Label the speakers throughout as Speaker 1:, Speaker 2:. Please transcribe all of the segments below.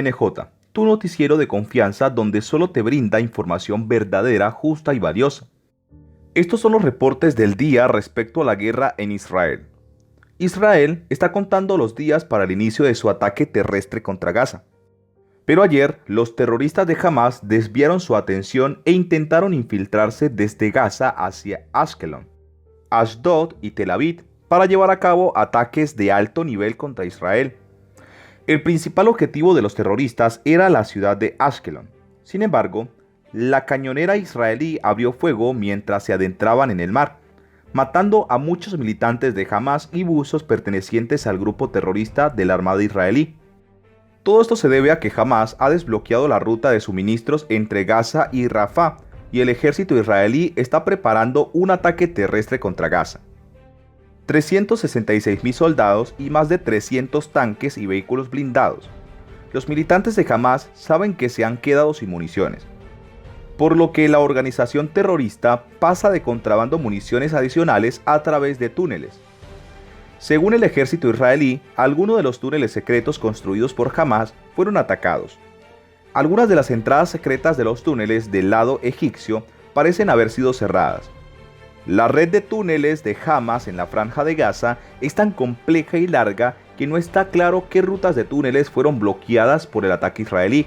Speaker 1: NJ, tu noticiero de confianza donde solo te brinda información verdadera, justa y valiosa. Estos son los reportes del día respecto a la guerra en Israel. Israel está contando los días para el inicio de su ataque terrestre contra Gaza. Pero ayer, los terroristas de Hamas desviaron su atención e intentaron infiltrarse desde Gaza hacia Ashkelon, Ashdod y Tel Aviv para llevar a cabo ataques de alto nivel contra Israel. El principal objetivo de los terroristas era la ciudad de Ashkelon. Sin embargo, la cañonera israelí abrió fuego mientras se adentraban en el mar, matando a muchos militantes de Hamas y buzos pertenecientes al grupo terrorista de la Armada israelí. Todo esto se debe a que Hamas ha desbloqueado la ruta de suministros entre Gaza y Rafah, y el ejército israelí está preparando un ataque terrestre contra Gaza. 366.000 soldados y más de 300 tanques y vehículos blindados. Los militantes de Hamas saben que se han quedado sin municiones, por lo que la organización terrorista pasa de contrabando municiones adicionales a través de túneles. Según el ejército israelí, algunos de los túneles secretos construidos por Hamas fueron atacados. Algunas de las entradas secretas de los túneles del lado egipcio parecen haber sido cerradas. La red de túneles de Hamas en la franja de Gaza es tan compleja y larga que no está claro qué rutas de túneles fueron bloqueadas por el ataque israelí.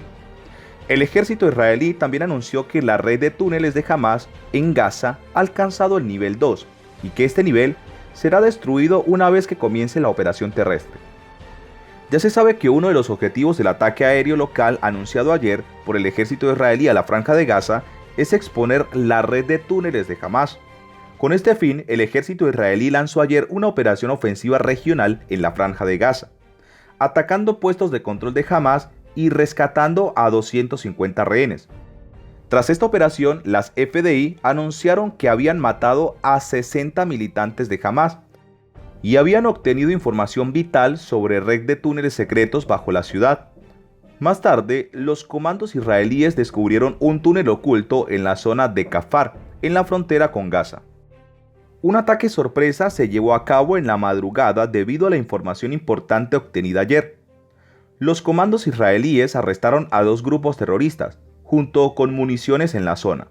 Speaker 1: El ejército israelí también anunció que la red de túneles de Hamas en Gaza ha alcanzado el nivel 2 y que este nivel será destruido una vez que comience la operación terrestre. Ya se sabe que uno de los objetivos del ataque aéreo local anunciado ayer por el ejército israelí a la franja de Gaza es exponer la red de túneles de Hamas. Con este fin, el ejército israelí lanzó ayer una operación ofensiva regional en la franja de Gaza, atacando puestos de control de Hamas y rescatando a 250 rehenes. Tras esta operación, las FDI anunciaron que habían matado a 60 militantes de Hamas y habían obtenido información vital sobre red de túneles secretos bajo la ciudad. Más tarde, los comandos israelíes descubrieron un túnel oculto en la zona de Kafar, en la frontera con Gaza. Un ataque sorpresa se llevó a cabo en la madrugada debido a la información importante obtenida ayer. Los comandos israelíes arrestaron a 2 grupos terroristas, junto con municiones en la zona.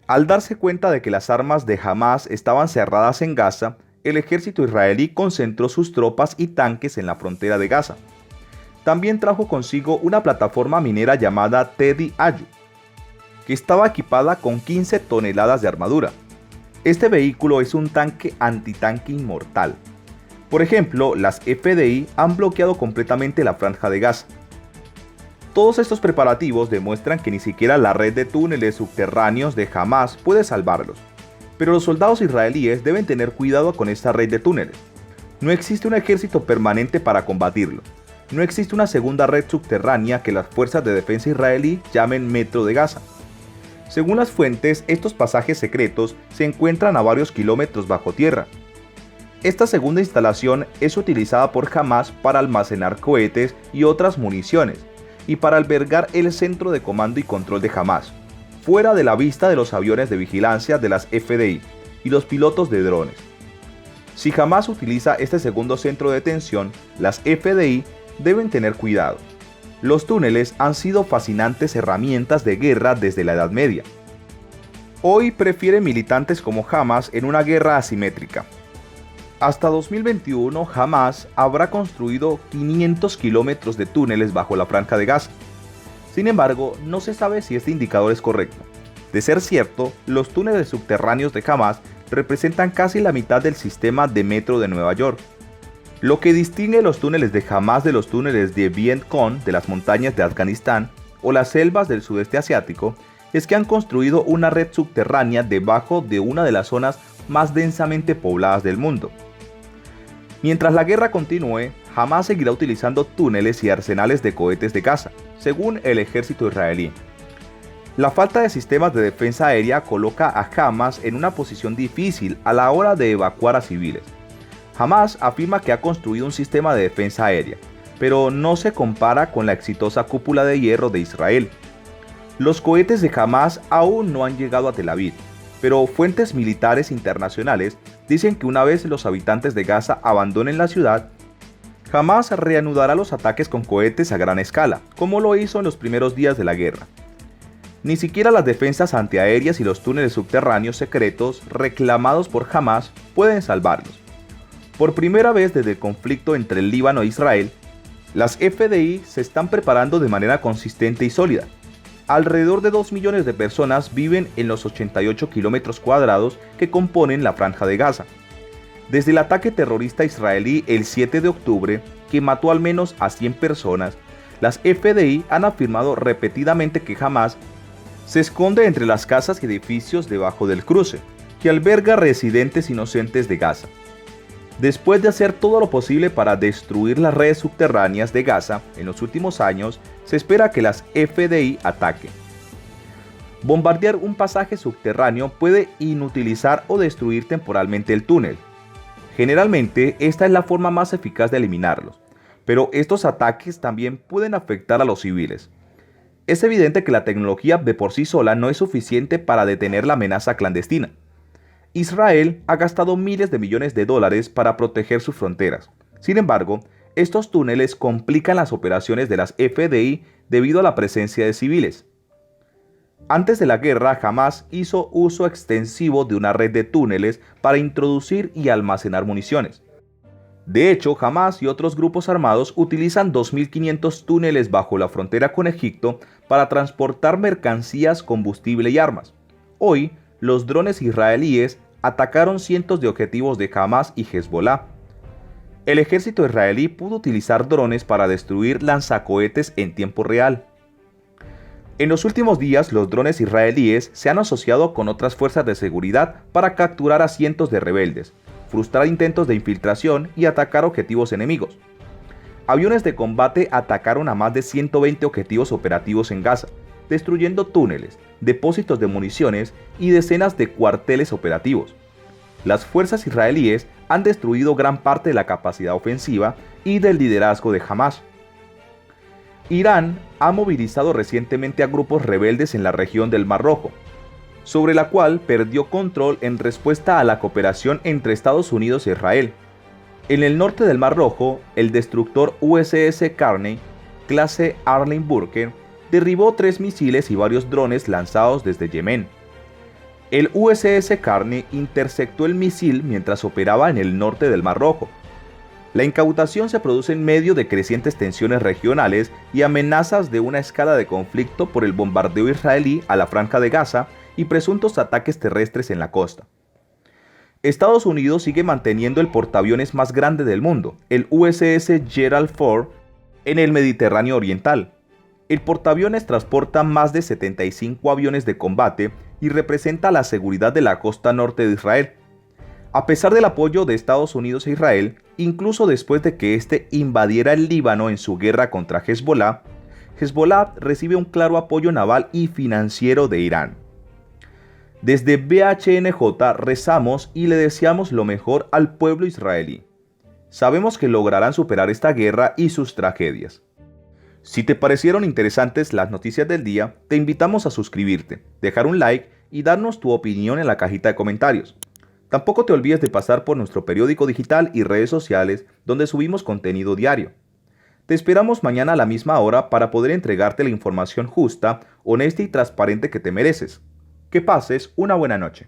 Speaker 1: Al darse cuenta de que las armas de Hamas estaban cerradas en Gaza, el ejército israelí concentró sus tropas y tanques en la frontera de Gaza. También trajo consigo una plataforma minera llamada Teddy Ayu, que estaba equipada con 15 toneladas de armadura. Este vehículo es un tanque antitanque inmortal. Por ejemplo, las FDI han bloqueado completamente la franja de Gaza. Todos estos preparativos demuestran que ni siquiera la red de túneles subterráneos de Hamas puede salvarlos. Pero los soldados israelíes deben tener cuidado con esta red de túneles. No existe un ejército permanente para combatirlo. No existe una segunda red subterránea que las fuerzas de defensa israelí llamen Metro de Gaza. Según las fuentes, estos pasajes secretos se encuentran a varios kilómetros bajo tierra. Esta segunda instalación es utilizada por Hamas para almacenar cohetes y otras municiones, y para albergar el centro de comando y control de Hamas, fuera de la vista de los aviones de vigilancia de las FDI y los pilotos de drones. Si Hamas utiliza este segundo centro de detención, las FDI deben tener cuidado. Los túneles han sido fascinantes herramientas de guerra desde la Edad Media. Hoy prefieren militantes como Hamas en una guerra asimétrica. Hasta 2021, Hamas habrá construido 500 kilómetros de túneles bajo la franja de Gaza. Sin embargo, no se sabe si este indicador es correcto. De ser cierto, los túneles subterráneos de Hamas representan casi la mitad del sistema de metro de Nueva York. Lo que distingue los túneles de Hamas de los túneles de Viet Cong de las montañas de Afganistán o las selvas del sudeste asiático es que han construido una red subterránea debajo de una de las zonas más densamente pobladas del mundo. Mientras la guerra continúe, Hamas seguirá utilizando túneles y arsenales de cohetes de Gaza, según el ejército israelí. La falta de sistemas de defensa aérea coloca a Hamas en una posición difícil a la hora de evacuar a civiles. Hamas afirma que ha construido un sistema de defensa aérea, pero no se compara con la exitosa cúpula de hierro de Israel. Los cohetes de Hamas aún no han llegado a Tel Aviv, pero fuentes militares internacionales dicen que una vez los habitantes de Gaza abandonen la ciudad, Hamás reanudará los ataques con cohetes a gran escala, como lo hizo en los primeros días de la guerra. Ni siquiera las defensas antiaéreas y los túneles subterráneos secretos reclamados por Hamás pueden salvarlos. Por primera vez desde el conflicto entre el Líbano e Israel, las FDI se están preparando de manera consistente y sólida. Alrededor de 2 millones de personas viven en los 88 kilómetros cuadrados que componen la Franja de Gaza. Desde el ataque terrorista israelí el 7 de octubre, que mató al menos a 100 personas, las FDI han afirmado repetidamente que Hamás se esconde entre las casas y edificios debajo del cruce, que alberga residentes inocentes de Gaza. Después de hacer todo lo posible para destruir las redes subterráneas de Gaza en los últimos años, se espera que las FDI ataquen. Bombardear un pasaje subterráneo puede inutilizar o destruir temporalmente el túnel. Generalmente, esta es la forma más eficaz de eliminarlos, pero estos ataques también pueden afectar a los civiles. Es evidente que la tecnología de por sí sola no es suficiente para detener la amenaza clandestina. Israel ha gastado miles de millones de dólares para proteger sus fronteras. Sin embargo, estos túneles complican las operaciones de las FDI debido a la presencia de civiles. Antes de la guerra, Hamás hizo uso extensivo de una red de túneles para introducir y almacenar municiones. De hecho, Hamás y otros grupos armados utilizan 2.500 túneles bajo la frontera con Egipto para transportar mercancías, combustible y armas. Hoy, los drones israelíes atacaron cientos de objetivos de Hamás y Hezbollah. El ejército israelí pudo utilizar drones para destruir lanzacohetes en tiempo real. En los últimos días, los drones israelíes se han asociado con otras fuerzas de seguridad para capturar a cientos de rebeldes, frustrar intentos de infiltración y atacar objetivos enemigos. Aviones de combate atacaron a más de 120 objetivos operativos en Gaza, destruyendo túneles, depósitos de municiones y decenas de cuarteles operativos. Las fuerzas israelíes han destruido gran parte de la capacidad ofensiva y del liderazgo de Hamás. Irán ha movilizado recientemente a grupos rebeldes en la región del Mar Rojo, sobre la cual perdió control en respuesta a la cooperación entre Estados Unidos e Israel. En el norte del Mar Rojo, el destructor USS Carney, clase Arleigh Burke, derribó 3 misiles y varios drones lanzados desde Yemen. El USS Carney interceptó el misil mientras operaba en el norte del Mar Rojo. La incautación se produce en medio de crecientes tensiones regionales y amenazas de una escala de conflicto por el bombardeo israelí a la Franja de Gaza y presuntos ataques terrestres en la costa. Estados Unidos sigue manteniendo el portaaviones más grande del mundo, el USS Gerald Ford, en el Mediterráneo Oriental. El portaaviones transporta más de 75 aviones de combate y representa la seguridad de la costa norte de Israel. A pesar del apoyo de Estados Unidos e Israel, incluso después de que éste invadiera el Líbano en su guerra contra Hezbollah, Hezbollah recibe un claro apoyo naval y financiero de Irán. Desde BHNJ rezamos y le deseamos lo mejor al pueblo israelí. Sabemos que lograrán superar esta guerra y sus tragedias. Si te parecieron interesantes las noticias del día, te invitamos a suscribirte, dejar un like y darnos tu opinión en la cajita de comentarios. Tampoco te olvides de pasar por nuestro periódico digital y redes sociales donde subimos contenido diario. Te esperamos mañana a la misma hora para poder entregarte la información justa, honesta y transparente que te mereces. Que pases una buena noche.